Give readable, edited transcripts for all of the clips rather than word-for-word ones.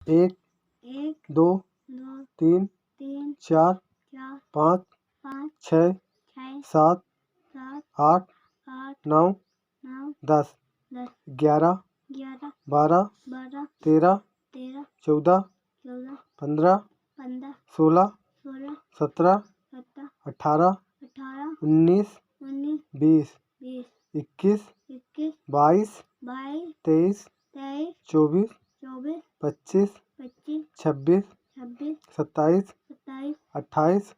1 1 2 2 3 3 4 4 5 5 6 6 7 7 8 8 9 9 10 10 11 11 12 12 13 13 14 14 15 15 16 16 17 17 18 18 19 19 20 20 21 21 22 22 23 23 24 24 25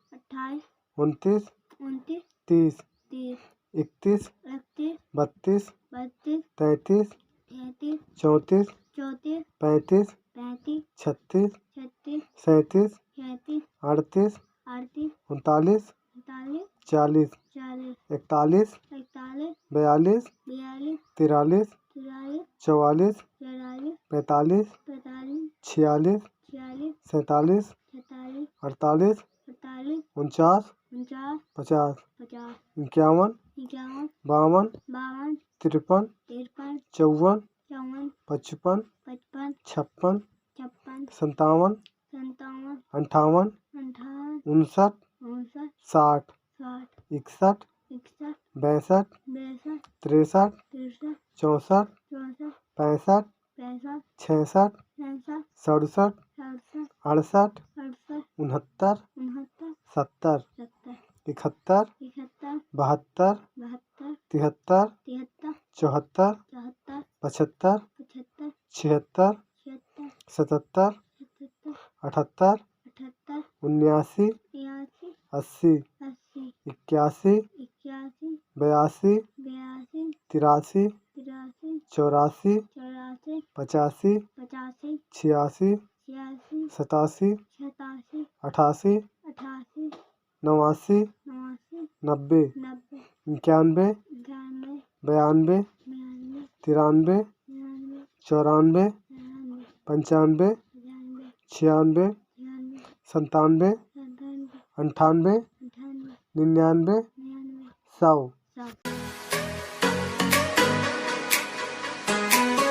25 26 26 27 27 28 28 29 29 30 30 31 31 32 32 33 33 34 34 35 35 36 36 37 37 38 38 39 39 40 40 41 41 42 42 43 43 44 44 45 45 46 46 47 47 48 48 49 49 50 50 51 51 52 52 53 53 54 54 55 55 56 56 57 57 58 58 59 59 60 60 61 61 62 62 63 63 64 64 65 65 66 66 67 67 68 68 69 69 70 70 71 71 72 72 73 73 74 74 75 75 76 76 77 77 78 78 79 83 80 80 81 81 82 82 83 83 84 84 85 85 86 86 87 87 88 88 89 89 90 90 91 91 92 92 93 93 94 94 95 95 96 96 97 97 98 98 99 99 100